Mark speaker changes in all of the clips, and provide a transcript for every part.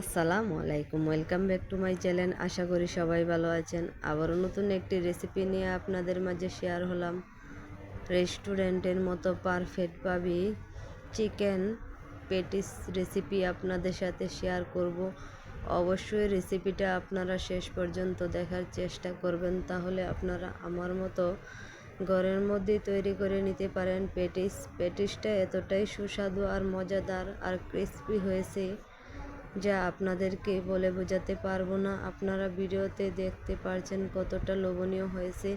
Speaker 1: আসসালামু আলাইকুম, welcome back to my channel. আশা করি সবাই ভালো আছেন। আবারও নতুন একটি রেসিপি নিয়ে আপনাদের মাঝে শেয়ার হলাম। রেস্টুরেন্টের মতো পারফেক্টভাবে চিকেন পেটিস রেসিপি আপনাদের সাথে শেয়ার করব। অবশ্যই রেসিপিটা আপনারা শেষ পর্যন্ত দেখার চেষ্টা করবেন, তাহলে আপনারা আমার মতো ঘরের মধ্যেই তৈরি করে নিতে পারেন। পেটিসটা এতটাই সুস্বাদু আর মজাদার আর ক্রিস্পি হয়েছে যা আপনাদেরকে বলে বোঝাতে পারবো না। আপনারা ভিডিওতে দেখতে পারছেন কতটা লোভনীয় হয়েছে,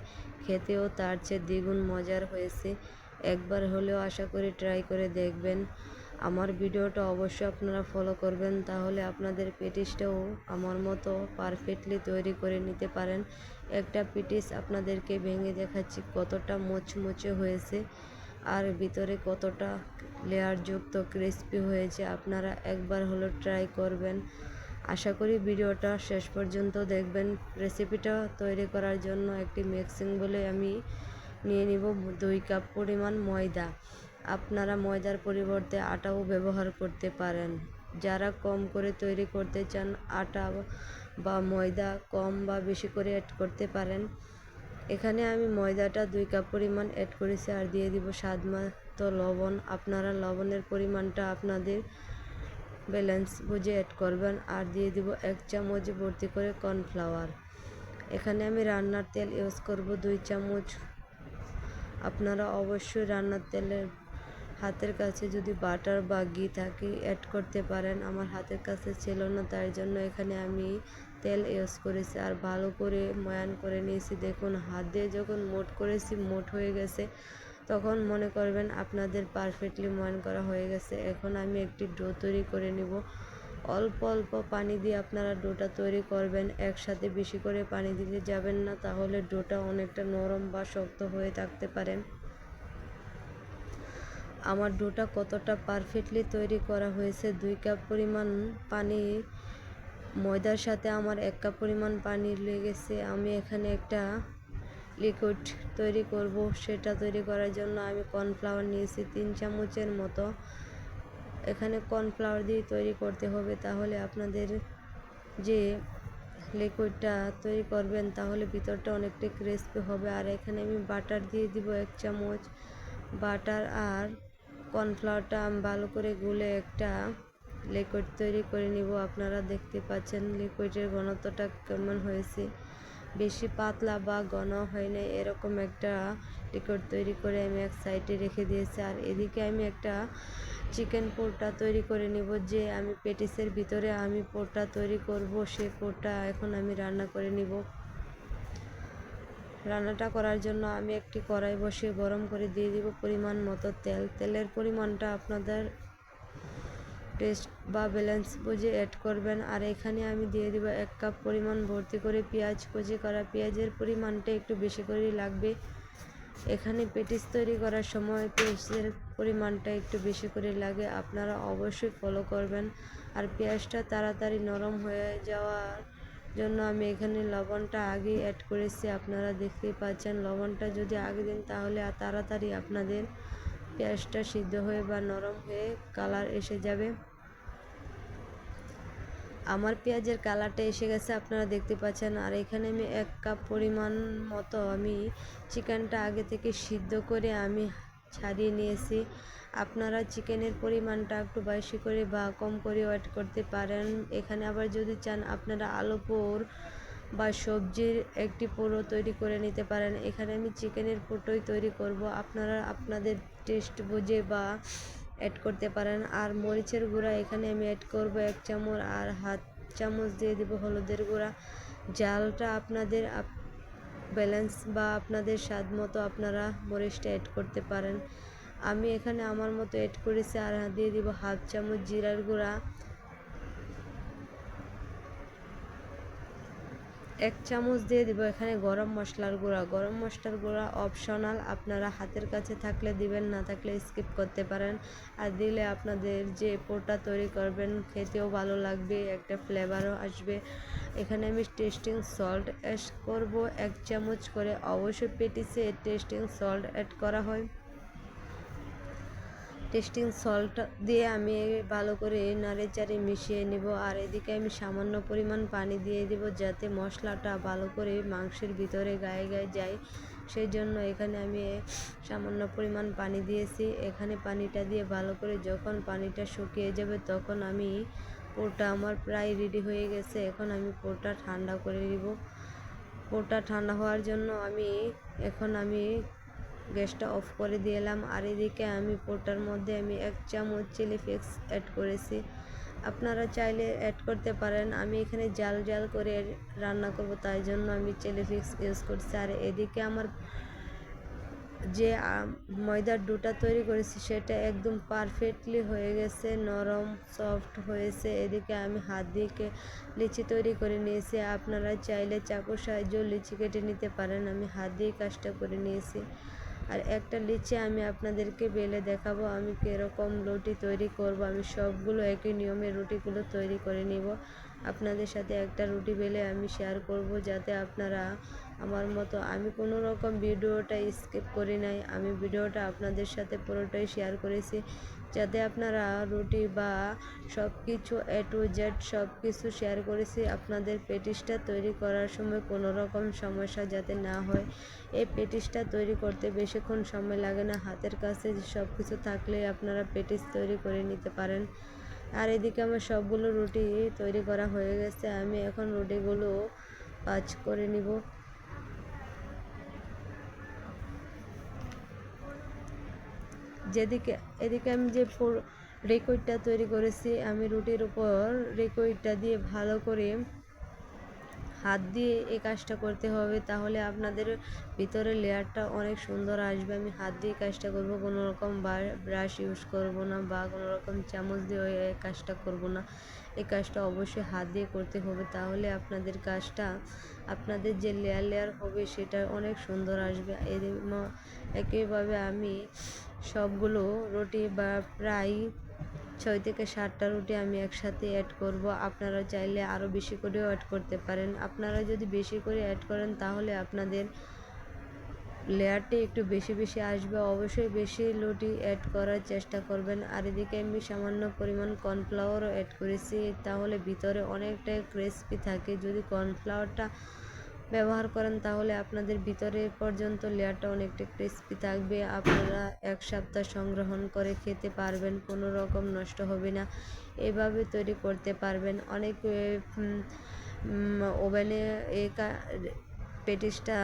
Speaker 1: খেতেও তার চেয়ে দ্বিগুণ মজার হয়েছে। একবার হলেও আশা করি ট্রাই করে দেখবেন। আমার ভিডিওটা অবশ্যই আপনারা ফলো করবেন, তাহলে আপনাদের পেটিসটাও আমার মতো পারফেক্টলি তৈরি করে নিতে পারেন। একটা পেটিস আপনাদেরকে ভেঙে দেখাচ্ছি কতটা মুচমুচে হয়েছে আর ভিতরে কতটা লেয়ারযুক্ত ক্রিস্পি হয়েছে। আপনারা একবার হলো ট্রাই করবেন। আশা করি ভিডিওটা শেষ পর্যন্ত দেখবেন। রেসিপিটা তৈরি করার জন্য একটি মিক্সিং বলে আমি নিয়ে নিব 2 কাপ পরিমাণ ময়দা। আপনারা ময়দার পরিবর্তে আটাও ব্যবহার করতে পারেন। যারা কম করে তৈরি করতে চান, আটা বা ময়দা কম বা বেশি করে অ্যাড করতে পারেন। এখানে আমি ময়দাটা 2 কাপ পরিমাণ অ্যাড করেছি আর দিয়ে দিব স্বাদ মতো লবণ। আপনারা লবণের পরিমাণটা আপনাদের ব্যালেন্স বুঝে অ্যাড করবেন। আর দিয়ে দিব 1 চামচ ভর্তি করে কর্নফ্লাওয়ার। এখানে আমি রান্নার তেল ইউজ করব 2 চামচ। আপনারা অবশ্যই রান্নার তেলের হাতের কাছে যদি বাটার বা ঘি থাকে অ্যাড করতে পারেন। আমার হাতের কাছে ছিল না, তাই জন্য এখানে আমি তেল ইউজ করেছি আর ভালো করে ময়ান করে নিয়েছি। দেখুন, হাত দিয়ে যখন মোট করেছি মোট হয়ে গেছে, তখন মনে করবেন আপনাদের পারফেক্টলি ময়ান করা হয়ে গেছে। এখন আমি একটি ডো তৈরি করে নিব। অল্প অল্প পানি দিয়ে আপনারা ডোটা তৈরি করবেন। একসাথে বেশি করে পানি দিতে যাবেন না, তাহলে ডোটা অনেকটা নরম বা শক্ত হয়ে থাকতে পারেন। আমার ডোটা কতটা পারফেক্টলি তৈরি করা হয়েছে, 2 কাপ পরিমাণ পানি ময়দার সাথে আমার 1 কাপ পরিমাণ পানি লেগেছে। আমি এখানে একটা লিকুইড তৈরি করব। সেটা তৈরি করার জন্য আমি কর্নফ্লাওয়ার নিয়েছি 3 চামচের মতো। এখানে কর্নফ্লাওয়ার দিয়ে তৈরি করতে হবে, তাহলে আপনাদের যে লিকুইডটা তৈরি করবেন তাহলে ভিতরটা অনেকটা ক্রিস্পি হবে। আর এখানে আমি বাটার দিয়ে দিব 1 চামচ। বাটার আর কর্নফ্লাওয়ারটা আমি ভালো করে গুলে একটা লিকুইড তৈরি করে নিব। আপনারা দেখতে পাচ্ছেন লিকুইডের ঘনত্বটা কেমন হয়েছে, বেশি পাতলা বা ঘন হয় না, এরকম একটা লিকুইড তৈরি করে আমি এক সাইডে রেখে দিয়েছি। আর এদিকে আমি একটা চিকেন পোরটা তৈরি করে নিব। যে আমি পেটিসের ভিতরে আমি পোরটা তৈরি করব, সেই পোরটা এখন আমি রান্না করে নিব। রান্নাটা করার জন্য আমি একটি কড়াই বসিয়ে গরম করে দিয়ে দিব পরিমাণ মতো তেল। তেলের পরিমাণটা আপনাদের টেস্ট বা ব্যালেন্স বুঝে অ্যাড করবেন। আর এখানে আমি দিয়ে দিব 1 কাপ পরিমাণ ভর্তি করে পেঁয়াজ কুচি করা। পেঁয়াজের পরিমাণটা একটু বেশি করেই লাগবে। এখানে পেটিস তৈরি করার সময় পেঁয়াজের পরিমাণটা একটু বেশি করে লাগে, আপনারা অবশ্যই ফলো করবেন। আর পেঁয়াজটা তাড়াতাড়ি নরম হয়ে যাওয়ার জন্য আমি এখানে লবণটা আগেই অ্যাড করেছি। আপনারা দেখতেই পাচ্ছেন, লবণটা যদি আগে দিন তাহলে তাড়াতাড়ি আপনাদের পেঁয়াজটা সিদ্ধ হয়ে বা নরম হয়ে কালার এসে যাবে। আমার পেঁয়াজের কালারটা এসে গেছে, আপনারা দেখতে পাচ্ছেন। আর এখানে আমি 1 কাপ পরিমাণ মতো আমি চিকেনটা আগে থেকে সিদ্ধ করে আমি ছাড়িয়ে নিয়েছি। আপনারা চিকেনের পরিমাণটা একটু বেশি করে বা কম করেও অ্যাড করতে পারেন। এখানে আবার যদি চান আপনারা আলু পোর বা সবজির একটি পোরও তৈরি করে নিতে পারেন। এখানে আমি চিকেনের পোরটাই তৈরি করব, আপনারা আপনাদের টেস্ট বুঝে বা অ্যাড করতে পারেন। আর মরিচের গুঁড়া এখানে আমি অ্যাড করব 1 চামচ আর হাফ চামচ দিয়ে দেব হলুদের গুঁড়া। জালটা আপনাদের ব্যালেন্স বা আপনাদের স্বাদ মতো আপনারা মরিচটা অ্যাড করতে পারেন। আমি এখানে আমার মতো অ্যাড করেছি। আর দিয়ে দিব হাফ চামচ জিরার গুঁড়া, 1 চামচ দিয়ে দিব এখানে গরম মশলার গুঁড়া। গরম মশলার গুঁড়া অপশনাল, আপনারা হাতের কাছে থাকলে দিবেন, না থাকলে স্কিপ করতে পারেন। আর দিলে আপনাদের যে পোরটা তৈরি করবেন খেতেও ভালো লাগবে, একটা ফ্লেভারও আসবে। এখানে আমি টেস্টিং সল্ট অ্যাড করব 1 চামচ করে। অবশ্যই পেটিসে টেস্টিং সল্ট অ্যাড করা হয়। টেস্টিং সল্ট দিয়ে আমি ভালো করে নাড়েচাড়ে মিশিয়ে নিব। আর এদিকে আমি সামান্য পরিমাণ পানি দিয়ে দিব, যাতে মশলাটা ভালো করে মাংসের ভিতরে গায়ে গায়ে যায়। সেই জন্য এখানে আমি সামান্য পরিমাণ পানি দিয়েছি। এখানে পানিটা দিয়ে ভালো করে যখন পানিটা শুকিয়ে যাবে, তখন আমি পোরটা আমার প্রায় রেডি হয়ে গেছে। এখন আমি পোরটা ঠান্ডা করে নিব। পোরটা ঠান্ডা হওয়ার জন্য এখন আমি গ্যাসটা অফ করে দিলাম। আর এদিকে আমি পোরটার মধ্যে আমি 1 চামচ চিলি ফ্লেক্স অ্যাড করেছি। আপনারা চাইলে অ্যাড করতে পারেন। আমি এখানে জাল জাল করে রান্না করব, তাই জন্য আমি চিলি ফ্লেক্স ইউজ করছি। আর এদিকে আমার যে ময়দার ডোটা তৈরি করেছি সেটা একদম পারফেক্টলি হয়ে গেছে, নরম সফট হয়েছে। এদিকে আমি হাত দিয়ে লিচি তৈরি করে নিয়েছি। আপনারা চাইলে চাকুর সাহায্যেও লিচি কেটে নিতে পারেন। আমি হাত দিয়ে কাজটা করে নিয়েছি। আর একটা লিচি আমি আপনাদেরকে বেলে দেখাবো আমি কীরকম রুটি তৈরি করব। আমি সবগুলো একই নিয়মে রুটিগুলো তৈরি করে নিব। আপনাদের সাথে একটা রুটি বেলে আমি শেয়ার করব, যাতে আপনারা আমার মতো, আমি কোনো রকম ভিডিওটা স্কিপ করি নাই। আমি ভিডিওটা আপনাদের সাথে পুরোটাই শেয়ার করেছি, যাতে আপনারা রুটি বা সব কিছু A to Z সব কিছু শেয়ার করেছি। আপনাদের পেটিসটা তৈরি করার সময় কোনো রকম সমস্যা যাতে না হয়। এই পেটিসটা তৈরি করতে বেশিক্ষণ সময় লাগে না। হাতের কাছে সব কিছু থাকলে আপনারা পেটিস তৈরি করে নিতে পারেন। আর এদিকে আমার সবগুলো রুটি তৈরি করা হয়ে গেছে। আমি এখন রুটিগুলো ভাজ করে নিব। এদিকে আমি যে রেকর্ডটা তৈরি করেছি, আমি রুটির উপর রেকর্ডটা দিয়ে ভালো করে হাত দিয়ে এই কাজটা করতে হবে, তাহলে আপনাদের ভিতরে লেয়ারটা অনেক সুন্দর আসবে। আমি হাত দিয়ে কাজটা করব, কোনো রকম ব্রাশ ইউজ করব না বা কোনো রকম চামচ দিয়ে এই কাজটা করব না। এই কাজটা অবশ্যই হাত দিয়ে করতে হবে, তাহলে আপনাদের কাজটা, আপনাদের যে লেয়ার লেয়ার হবে সেটা অনেক সুন্দর আসবে। একইভাবে আমি সবগুলো রুটি বা প্রায় 6 থেকে 7টা রুটি আমি একসাথে অ্যাড করব। আপনারা চাইলে আরও বেশি করেও অ্যাড করতে পারেন। আপনারা যদি বেশি করে অ্যাড করেন, তাহলে আপনাদের লেয়ারটি একটু বেশি বেশি আসবে। অবশ্যই বেশি রুটি অ্যাড করার চেষ্টা করবেন। আর এদিকে আমি সামান্য পরিমাণ কর্নফ্লাওয়ারও অ্যাড করেছি, তাহলে ভিতরে অনেকটাই ক্রিস্পি থাকে। যদি কর্নফ্লাওয়ারটা ব্যবহার করেন, তাহলে আপনাদের ভিতরে পর্যন্ত লেয়ারটা অনেকটা ক্রিস্পি থাকবে। আপনারা 1 সপ্তাহ সংগ্রহণ করে খেতে পারবেন, কোনো রকম নষ্ট হবে না। এভাবে তৈরি করতে পারবেন। অনেক ওভেনে পেটিসটা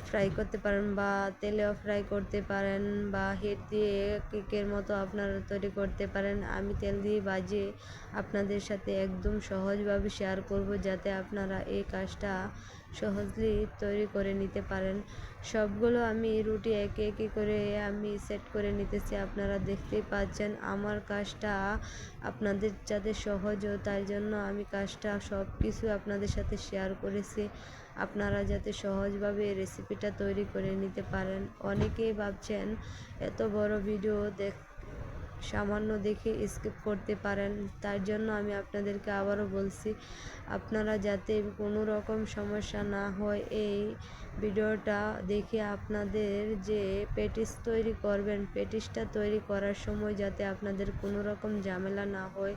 Speaker 1: ফ্রাই করতে পারেন বা তেলেও ফ্রাই করতে পারেন বা হিট দিয়ে কেকের মতো আপনারা তৈরি করতে পারেন। আমি তেল দিয়ে বাজিয়ে আপনাদের সাথে একদম সহজভাবে শেয়ার করব, যাতে আপনারা এই কাজটা সহজেই তৈরি করে নিতে পারেন। সবগুলো আমি রুটি একে একে করে আমি সেট করে নিতেছি। আপনারা দেখতেই পাচ্ছেন আমার কাজটা আপনাদের যাতে সহজ হয়, তাই জন্য আমি কাজটা সব কিছু আপনাদের সাথে শেয়ার করেছি, আপনারা যাতে সহজভাবে এই রেসিপিটা তৈরি করে নিতে পারেন। অনেকেই ভাবছেন এত বড় ভিডিও সামান্য দেখে স্কিপ করতে পারেন, তার জন্য আমি আপনাদেরকে আবারও বলছি, আপনারা যাতে কোনো রকম সমস্যা না হয়, এই ভিডিওটা দেখে আপনাদের যে পেটিস তৈরি করবেন, পেটিসটা তৈরি করার সময় যাতে আপনাদের কোনো রকম ঝামেলা না হয়,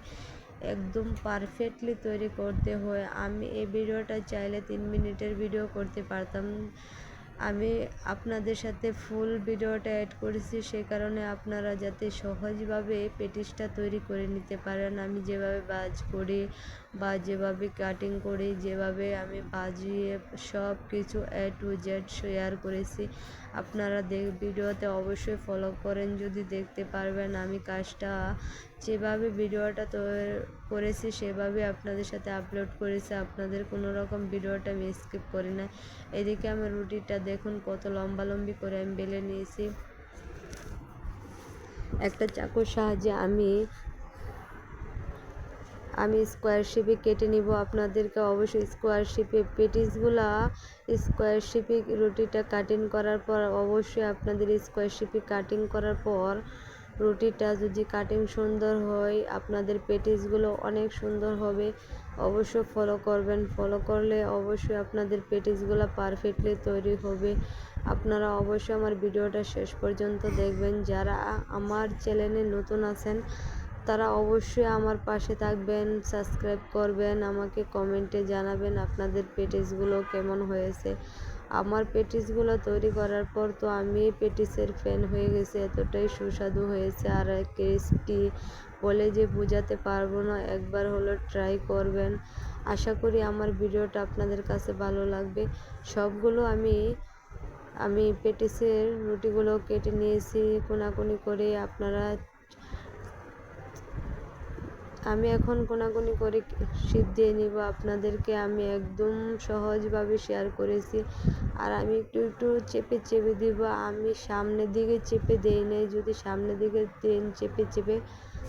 Speaker 1: একদম পারফেক্টলি তৈরি করতে হয়। আমি এই ভিডিওটা চাইলে 3 মিনিটের ভিডিও করতে পারতাম। আমি আপনাদের সাথে ফুল ভিডিওটা অ্যাড করেছি, সে কারণে আপনারা যাতে সহজভাবে পেটিসটা তৈরি করে নিতে পারেন। আমি যেভাবে ভাজ করি বা যেভাবে কাটিং করি, যেভাবে আমি ভাজিয়ে সব কিছু A to Z শেয়ার করেছি, আপনারা ভিডিওতে অবশ্যই ফলো করেন, যদি দেখতে পারবেন আমি কাজটা যেভাবে ভিডিওটা করেছি সেভাবে আপনাদের সাথে আপলোড করেছি। আপনাদের কোনো রকম ভিডিওটা আমি স্কিপ করি না। এদিকে আমার রুটিটা দেখুন কত লম্বালম্বি করে আমি বেলে নিয়েছি। একটা চাকুর সাহায্যে আমি স্কোয়ার শেপে কেটে নিব। আপনাদেরকে অবশ্যই স্কোয়ার শেপে পেটিসগুলা, স্কোয়ার শেপে রুটিটা কাটিং করার পর অবশ্যই আপনাদের স্কোয়ার শেপে কাটিং করার পর রুটিটা যদি কাটিং সুন্দর হয় আপনাদের পেটিসগুলো অনেক সুন্দর হবে। অবশ্যই ফলো করবেন, ফলো করলে অবশ্যই আপনাদের পেটিসগুলো পারফেক্টলি তৈরি হবে। আপনারা অবশ্যই আমার ভিডিওটা শেষ পর্যন্ত দেখবেন। যারা আমার চ্যানেলে নতুন আছেন তারা অবশ্যই আমার পাশে থাকবেন, সাবস্ক্রাইব করবেন, আমাকে কমেন্টে জানাবেন আপনাদের পেটিসগুলো কেমন হয়েছে। আমার পেটিসগুলো তৈরি করার পর তো আমি পেটিসের ফ্যান হয়ে গেছে, এতটাই সুস্বাদু হয়েছে আর ক্রিস্পি বলে যে বোঝাতে পারবো না। একবার হলো ট্রাই করবেন। আশা করি আমার ভিডিওটা আপনাদের কাছে ভালো লাগবে। সবগুলো আমি পেটিসের রুটিগুলো কেটে নিয়েছি কোনাকুনি করে। আমি এখন কোনাকুনি করে শেপ দিয়ে নিব। আপনাদেরকে আমি একদম সহজভাবে শেয়ার করেছি। আর আমি একটু একটু চেপে চেপে দিব। আমি সামনের দিকে চেপে দেই নাই, যদি সামনের দিকে দেন চেপে চেপে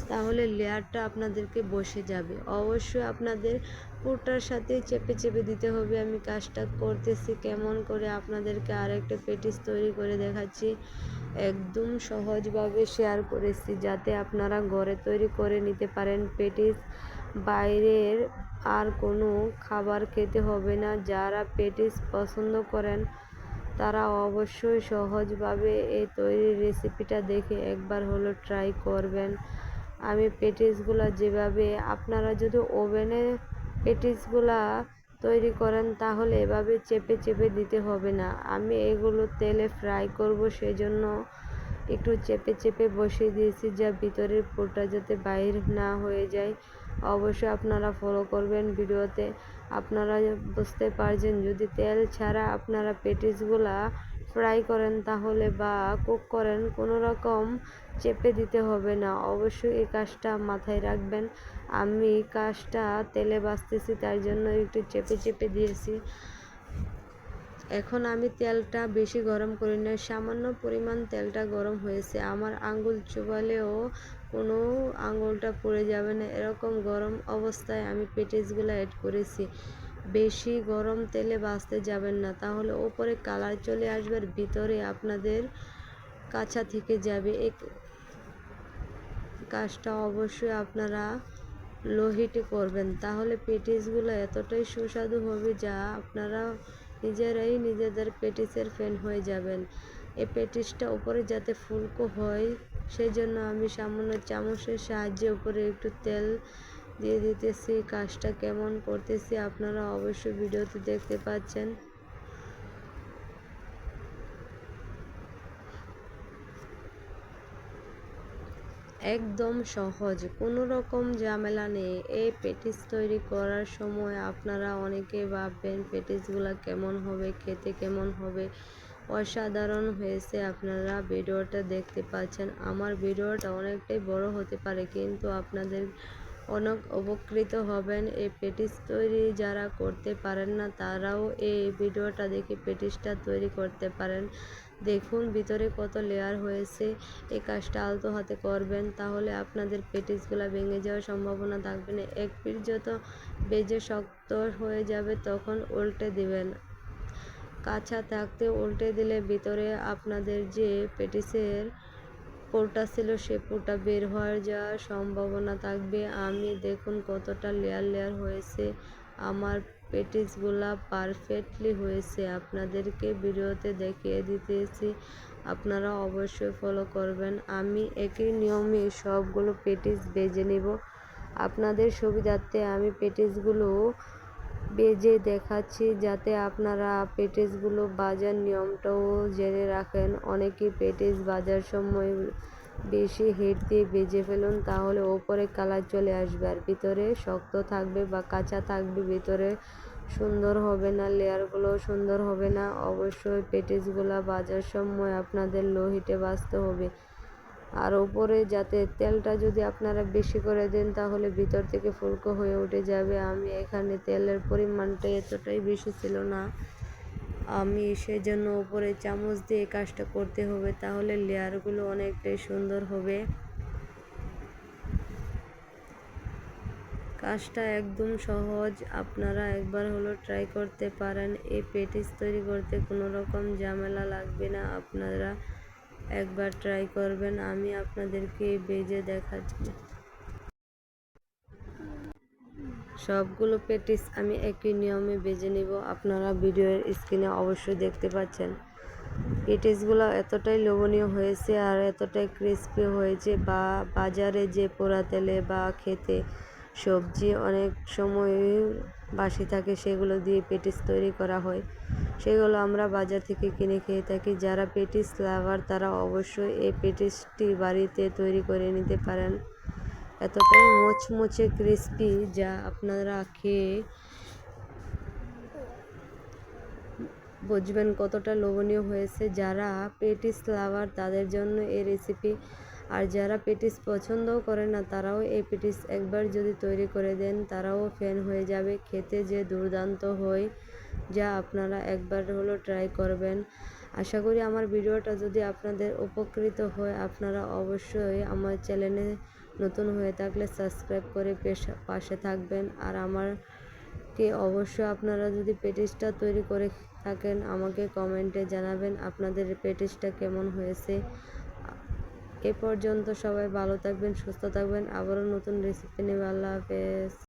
Speaker 1: তাহলে লেয়ারটা আপনাদেরকে বসে যাবে। অবশ্যই আপনাদের পুরটার সাথে চেপে চেপে দিতে হবে। আমি কাজটা করতেছি কেমন করে আপনাদেরকে আরেকটা পেটিস তৈরি করে দেখাচ্ছি। একদম সহজভাবে শেয়ার করেছি যাতে আপনারা ঘরে তৈরি করে নিতে পারেন পেটিস। বাইরের আর কোনো খাবার খেতে হবে না। যারা পেটিস পছন্দ করেন তারা অবশ্যই সহজভাবে এই তৈরির রেসিপিটা দেখে একবার হলো ট্রাই করবেন। আমি পেটিসগুলো যেভাবে, আপনারা যদি ওভেনে পেটিসগুলা তৈরি করেন তাহলে এভাবে চেপে চেপে দিতে হবে না। আমি এগুলো তেলে ফ্রাই করব, সেজন্য একটু চেপে চেপে বসিয়ে দিয়েছি, যা ভিতরের পুরটা যাতে বাইর না হয়ে যায়। অবশ্যই আপনারা ফলো করবেন ভিডিওতে। আপনারা বুঝতে পারছেন, যদি তেল ছাড়া আপনারা পেটিসগুলা ফ্রাই করেন তাহলে বা কুক করেন কোনো রকম চেপে দিতে হবে না। অবশ্যই এই কাজটা মাথায় রাখবেন। আমি কাজটা তেলে ভাজতেছি তার জন্য একটু চেপে চেপে দিয়েছি। এখন আমি তেলটা বেশি গরম করি না, সামান্য পরিমাণ তেলটা গরম হয়েছে। আমার আঙ্গুল চুবালেও কোনো আঙ্গুলটা পড়ে যাবে না, এরকম গরম অবস্থায় আমি পেটিসগুলো অ্যাড করেছি। বেশি গরম তেলে ভাজতে যাবেন না, তাহলে ওপরে কালার চলে আসবে আর ভিতরে আপনাদের কাঁচা থেকে যাবে। এই কাজটা অবশ্যই আপনারা লো হিটে করবেন, তাহলে পেটিসগুলো এতটাই সুস্বাদু হবে যা আপনারা নিজেরাই নিজেদের পেটিসের ফ্যান হয়ে যাবেন। এই পেটিসটা উপরে যাতে ফুলকো হয় সেই জন্য আমি সামান্য চামচের সাহায্যে উপরে একটু তেল দিয়ে দিতেছি। কাজটা কেমন করতেছি আপনারা অবশ্যই ভিডিওতে দেখতে পাচ্ছেন। একদম সহজ, কোনো রকম ঝামেলা নেই। এই পেটিস তৈরি করার সময় আপনারা অনেকে ভাববেন পেটিসগুলো কেমন হবে, খেতে কেমন হবে। অসাধারণ হয়েছে। আপনারা ভিডিওটা দেখতে পাচ্ছেন। আমার ভিডিওটা অনেকটাই বড় হতে পারে কিন্তু আপনাদের অনেক উপকৃত হবেন। এই পেটিস তৈরি যারা করতে পারেন না তারাও এই ভিডিওটা দেখে পেটিসটা তৈরি করতে পারেন। দেখুন ভিতরে কত লেয়ার হয়েছে। এই কাজটা আলতো হাতে করবেন, তাহলে আপনাদের পেটিসগুলো ভেঙে যাওয়ার সম্ভাবনা থাকবে না। এক পিঠ যত বেজে শক্ত হয়ে যাবে তখন উল্টে দিবেন। কাঁচা থাকতে উল্টে দিলে ভিতরে আপনাদের যে পেটিসের পুরটা ছিল সে পুরটা বের হয়ে যাওয়ার সম্ভাবনা থাকবে। আমি দেখুন কতটা লেয়ার লেয়ার হয়েছে। আমার পেটিসগুলা পারফেক্টলি হয়েছে, আপনাদেরকে ভিডিওতে দেখিয়ে দিতেছি। আপনারা অবশ্যই ফলো করবেন। আমি একই নিয়মে সবগুলো পেটিস ভেজে নেব। আপনাদের সুবিধার্থে আমি পেটিসগুলো ভেজে দেখাচ্ছি যাতে আপনারা পেটিসগুলো ভাজার নিয়মটাও জেনে রাখেন। অনেকেই পেটিস ভাজার সময় বেশি হিট দিয়ে ভেজে ফেলুন, তাহলে ওপরে কালার চলে আসবে আর ভিতরে শক্ত থাকবে বা কাঁচা থাকবে, ভিতরে সুন্দর হবে না, লেয়ারগুলো সুন্দর হবে না। অবশ্যই পেটিসগুলো ভাজার সময় আপনাদের লো হিটে ভাজতে হবে। আর ওপরে যাতে তেলটা যদি আপনারা বেশি করে দেন তাহলে ভিতর থেকে ফুলকো হয়ে উঠে যাবে। আমি এখানে তেলের পরিমাণটা এতটাই বেশি ছিল না, আমি সেজন্য উপরে চামচ দিয়ে কাজটা করতে হবে, তাহলে লেয়ারগুলো অনেকটাই সুন্দর হবে। কাজটা একদম সহজ, আপনারা একবার হলো ট্রাই করতে পারেন। এই পেটিস তৈরি করতে কোনো রকম ঝামেলা লাগবে না। আপনারা একবার ট্রাই করবেন। আমি আপনাদেরকে ভেজে দেখাচ্ছি। সবগুলো পেটিস আমি একই নিয়মে ভেজে নিব। আপনারা ভিডিওর স্ক্রিনে অবশ্যই দেখতে পাচ্ছেন পেটিসগুলো এতটাই লোভনীয় হয়েছে আর এতটাই ক্রিস্পি হয়েছে। বা বাজারে যে পোড়া তেলে বা খেতে সবজি অনেক সময় বাসি থাকে, সেগুলো দিয়ে পেটিস তৈরি করা হয়, সেগুলো আমরা বাজার থেকে কিনে খেয়ে থাকি। যারা পেটিস লাভার তারা অবশ্যই এই পেটিসটি বাড়িতে তৈরি করে নিতে পারেন। এতটাই মুচমুচে ক্রিস্পি যা আপনারা খেয়ে বুঝবেন কতটা লোভনীয় হয়েছে। যারা পেটিস লাভার তাদের জন্য এই রেসিপি, আর যারা পেটিস পছন্দও করে না তারাও এই পেটিস একবার যদি তৈরি করে দেন তারাও ফ্যান হয়ে যাবে। খেতে যে দুর্দান্ত হয়, যা আপনারা একবার হলো ট্রাই করবেন। আশা করি আমার ভিডিওটা যদি আপনাদের উপকৃত হয়, আপনারা অবশ্যই আমার চ্যানেলে নতুন হয়ে থাকলে সাবস্ক্রাইব করে পাশে থাকবেন। আর আমারকে অবশ্যই আপনারা যদি পেটিসটা তৈরি করে থাকেন আমাকে কমেন্টে জানাবেন আপনাদের পেটিসটা কেমন হয়েছে। এ পর্যন্ত সবাই ভালো থাকবেন, সুস্থ থাকবেন। আবারও নতুন রেসিপি নেবে। আল্লাহ হাফেজ।